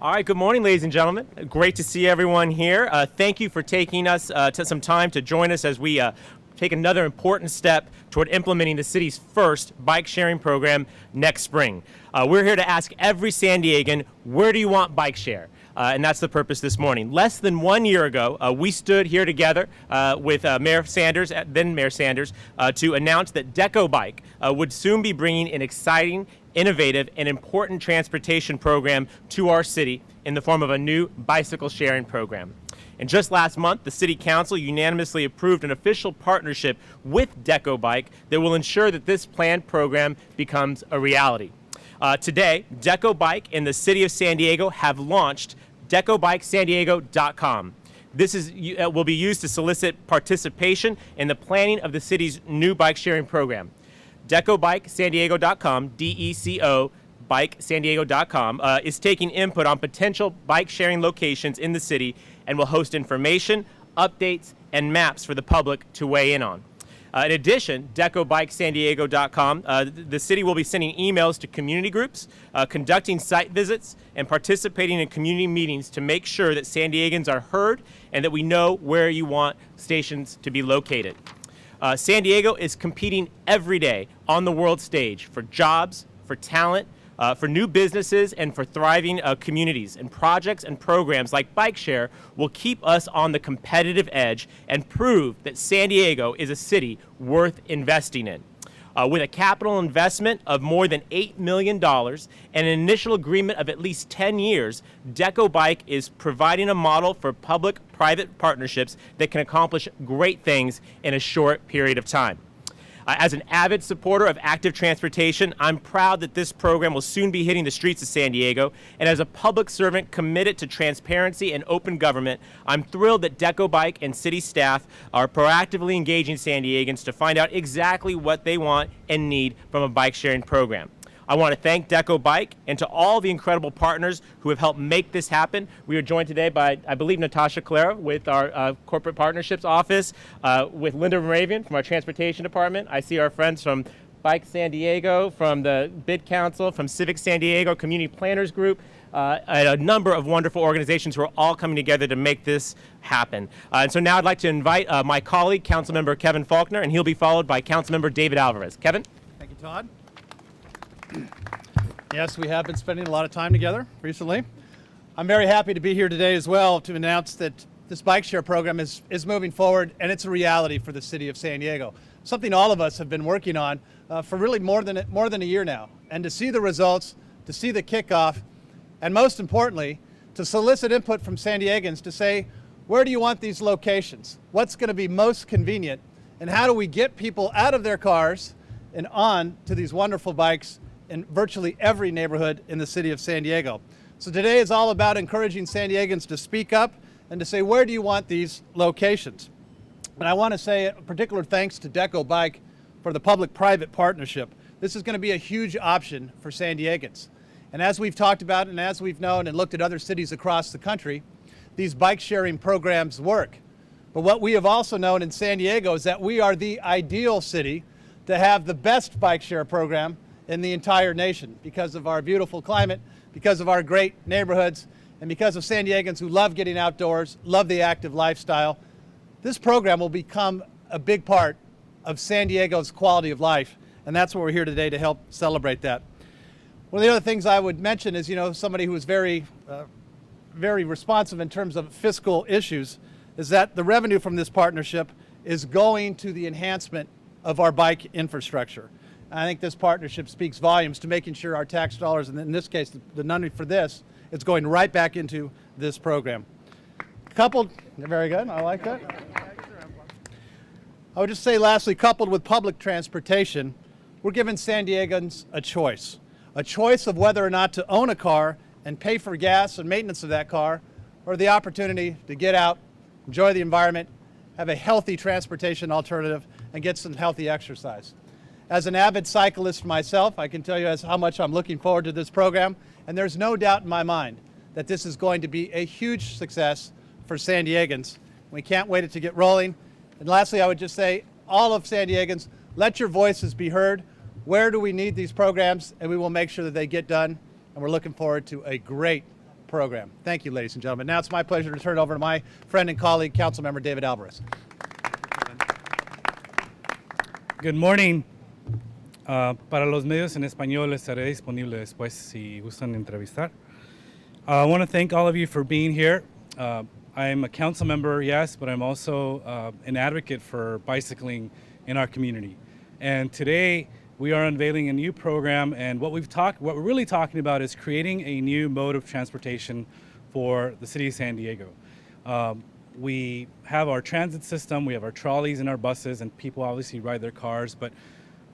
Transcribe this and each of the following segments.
All right, good morning, ladies and gentlemen. Great to see everyone here. Thank you for taking us to some time to join us as we take another important step toward implementing the city's first bike sharing program next spring. We're here to ask every San Diegan, where do you want bike share? And that's the purpose this morning. Less than 1 year ago, we stood here together with Mayor Sanders, then Mayor Sanders, to announce that Deco Bike would soon be bringing an exciting, innovative, and important transportation program to our city in the form of a new bicycle sharing program. And just last month, the City Council unanimously approved an official partnership with Deco Bike that will ensure that this planned program becomes a reality. Today, Deco Bike and the City of San Diego have launched DecoBikeSanDiego.com. This will be used to solicit participation in the planning of the city's new bike sharing program. DecoBikeSanDiego.com, D-E-C-O, BikeSanDiego.com, is taking input on potential bike sharing locations in the city and will host information, updates, and maps for the public to weigh in on. In addition, DecoBikeSanDiego.com, the city will be sending emails to community groups, conducting site visits, and participating in community meetings to make sure that San Diegans are heard and that we know where you want stations to be located. San Diego is competing every day on the world stage for jobs, for talent, for new businesses, and for thriving communities. And projects and programs like BikeShare will keep us on the competitive edge and prove that San Diego is a city worth investing in. With a capital investment of more than $8 million and an initial agreement of at least 10 years, Deco Bike is providing a model for public-private partnerships that can accomplish great things in a short period of time. As an avid supporter of active transportation, I'm proud that this program will soon be hitting the streets of San Diego. And as a public servant committed to transparency and open government, I'm thrilled that Deco Bike and city staff are proactively engaging San Diegans to find out exactly what they want and need from a bike sharing program. I want to thank Deco Bike and to all the incredible partners who have helped make this happen. We are joined today by, I believe, Natasha Calera with our Corporate Partnerships Office, with Linda Moravian from our Transportation Department. I see our friends from Bike San Diego, from the Bid Council, from Civic San Diego, Community Planners Group, and a number of wonderful organizations who are all coming together to make this happen. And so now I'd like to invite my colleague, Councilmember Kevin Faulconer, and he'll be followed by Councilmember David Alvarez. Kevin? Thank you, Todd. Yes, we have been spending a lot of time together recently. I'm very happy to be here today as well to announce that this bike share program is moving forward, and it's a reality for the city of San Diego. Something all of us have been working on for really more than a year now. And to see the results, to see the kickoff, and most importantly, to solicit input from San Diegans to say, where do you want these locations? What's going to be most convenient? And how do we get people out of their cars and on to these wonderful bikes in virtually every neighborhood in the city of San Diego? So today is all about encouraging San Diegans to speak up and to say, where do you want these locations? And I want to say a particular thanks to Deco Bike for the public-private partnership. This is going to be a huge option for San Diegans. And as we've talked about and as we've known and looked at other cities across the country, these bike sharing programs work. But what we have also known in San Diego is that we are the ideal city to have the best bike share program in the entire nation because of our beautiful climate, because of our great neighborhoods, and because of San Diegans who love getting outdoors, love the active lifestyle. This program will become a big part of San Diego's quality of life, and that's what we're here today to help celebrate that. One of the other things I would mention is, somebody who is very responsive in terms of fiscal issues, is that the revenue from this partnership is going to the enhancement of our bike infrastructure. I think this partnership speaks volumes to making sure our tax dollars, and in this case, the money for this, is going right back into this program. Very good, I like that. I would just say lastly, coupled with public transportation, we're giving San Diegans a choice of whether or not to own a car and pay for gas and maintenance of that car, or the opportunity to get out, enjoy the environment, have a healthy transportation alternative, and get some healthy exercise. As an avid cyclist myself, I can tell you how much I'm looking forward to this program, and there's no doubt in my mind that this is going to be a huge success for San Diegans. We can't wait to get rolling. And lastly, I would just say, all of San Diegans, let your voices be heard. Where do we need these programs? And we will make sure that they get done. And we're looking forward to a great program. Thank you, ladies and gentlemen. Now it's my pleasure to turn it over to my friend and colleague, Councilmember David Alvarez. Good morning. Para los medios en español estaré disponible después si gustan entrevistar. I want to thank all of you for being here. I'm a council member, yes, but I'm also an advocate for bicycling in our community. And today we are unveiling a new program, and what we're really talking about is creating a new mode of transportation for the city of San Diego. We have our transit system, we have our trolleys and our buses, and people obviously ride their cars, but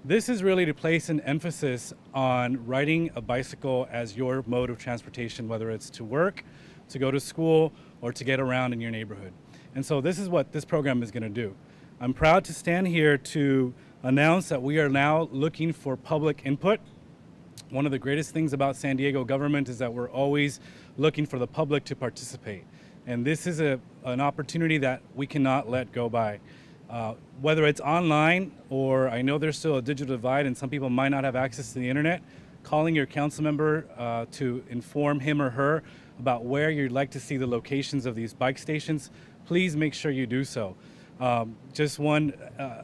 this is really to place an emphasis on riding a bicycle as your mode of transportation, whether it's to work, to go to school, or to get around in your neighborhood. And so this is what this program is going to do. I'm proud to stand here to announce that we are now looking for public input. One of the greatest things about San Diego government is that we're always looking for the public to participate. And this is an opportunity that we cannot let go by. Whether it's online, or I know there's still a digital divide and some people might not have access to the internet, calling your council member to inform him or her about where you'd like to see the locations of these bike stations, please make sure you do so. Just one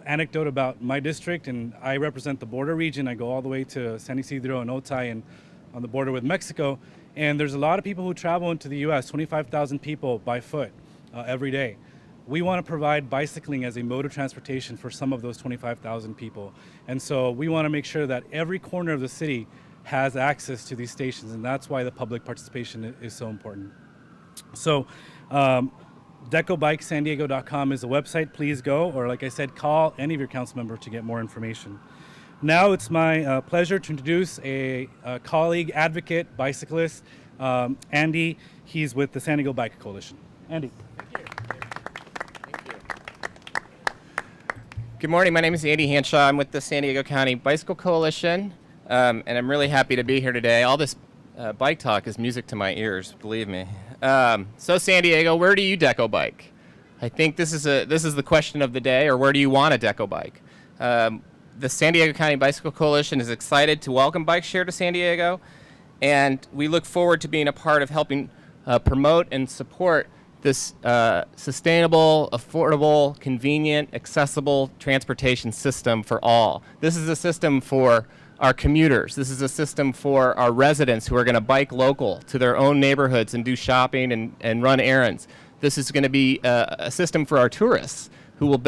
anecdote about my district, and I represent the border region. I go all the way to San Isidro and Otay and on the border with Mexico. And there's a lot of people who travel into the US, 25,000 people by foot every day. We want to provide bicycling as a mode of transportation for some of those 25,000 people. And so we want to make sure that every corner of the city has access to these stations, and that's why the public participation is so important. So DecoBikeSanDiego.com is the website. Please go, or like I said, call any of your council members to get more information. Now it's my pleasure to introduce a colleague, advocate, bicyclist, Andy. He's with the San Diego Bike Coalition. Andy. Good morning, my name is Andy Hanshaw. I'm with the San Diego County Bicycle Coalition, and I'm really happy to be here today. All this bike talk is music to my ears, believe me. So San Diego, where do you deco bike? I think this is the question of the day, or where do you want a deco bike? The San Diego County Bicycle Coalition is excited to welcome Bike Share to San Diego, and we look forward to being a part of helping promote and support this sustainable, affordable, convenient, accessible transportation system for all. This is a system for our commuters. This is a system for our residents who are going to bike local to their own neighborhoods and do shopping and run errands. This is going to be a system for our tourists who will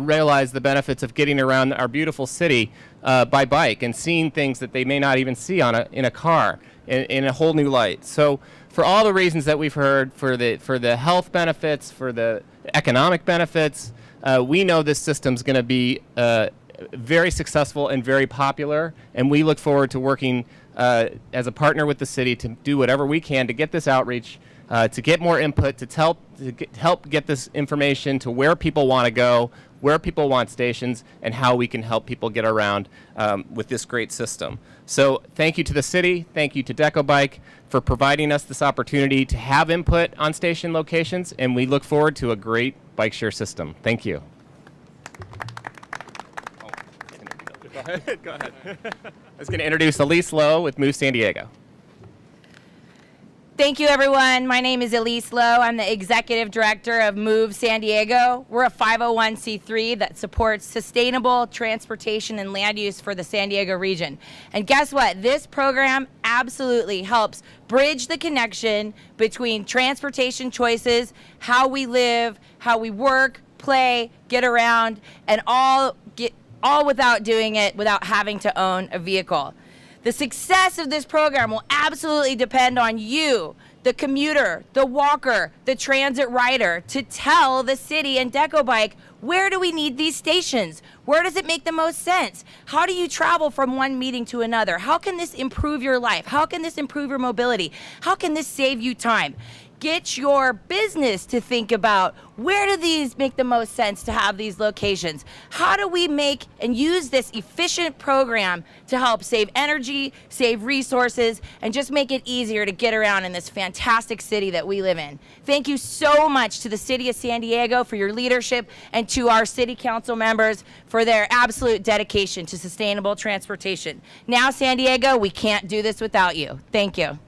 realize the benefits of getting around our beautiful city by bike and seeing things that they may not even see in a car in a whole new light. So for all the reasons that we've heard, for the health benefits, for the economic benefits, we know this system's going to be very successful and very popular, and we look forward to working as a partner with the city to do whatever we can to get this outreach, to get more input, to help get this information to where people want to go, where people want stations, and how we can help people get around with this great system. So thank you to the city, thank you to DecoBike for providing us this opportunity to have input on station locations, and we look forward to a great bike share system. Thank you. Go ahead. I was going to introduce Elise Lowe with Move San Diego. Thank you, everyone. My name is Elise Lowe. I'm the Executive Director of Move San Diego. We're a 501c3 that supports sustainable transportation and land use for the San Diego region. And guess what? This program absolutely helps bridge the connection between transportation choices, how we live, how we work, play, get around, and all without doing it without having to own a vehicle. The success of this program will absolutely depend on you, the commuter, the walker, the transit rider, to tell the city and DecoBike, where do we need these stations? Where does it make the most sense? How do you travel from one meeting to another? How can this improve your life? How can this improve your mobility? How can this save you time? Get your business to think about, where do these make the most sense to have these locations? How do we make and use this efficient program to help save energy, save resources, and just make it easier to get around in this fantastic city that we live in? Thank you so much to the City of San Diego for your leadership, and to our City Council members for their absolute dedication to sustainable transportation. Now, San Diego, we can't do this without you. Thank you.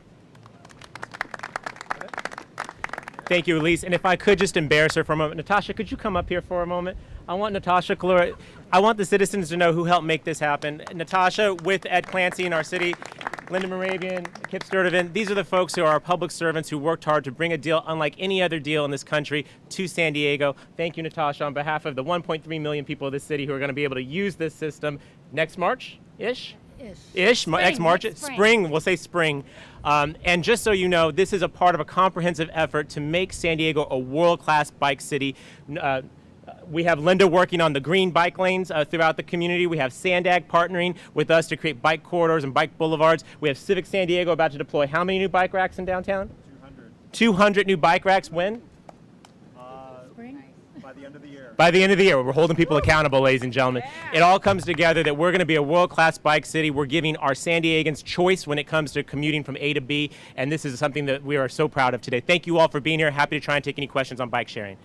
Thank you, Elise. And if I could just embarrass her for a moment. Natasha, could you come up here for a moment? I want Natasha Kalura. I want the citizens to know who helped make this happen. Natasha with Ed Clancy in our city, Linda Moravian, Kip Sturdivant. These are the folks who are our public servants who worked hard to bring a deal unlike any other deal in this country to San Diego. Thank you, Natasha, on behalf of the 1.3 million people of this city who are going to be able to use this system next March-ish? Next March, spring, we'll say spring. And just so you know, this is a part of a comprehensive effort to make San Diego a world-class bike city. We have Linda working on the green bike lanes throughout the community. We have Sandag partnering with us to create bike corridors and bike boulevards. We have Civic San Diego about to deploy how many new bike racks in downtown? 200 new bike racks. When? By the end of the year. By the end of the year. We're holding people accountable, ladies and gentlemen. It all comes together that we're going to be a world-class bike city. We're giving our San Diegans choice when it comes to commuting from A to B, and this is something that we are so proud of today. Thank you all for being here. Happy to try and take any questions on bike sharing.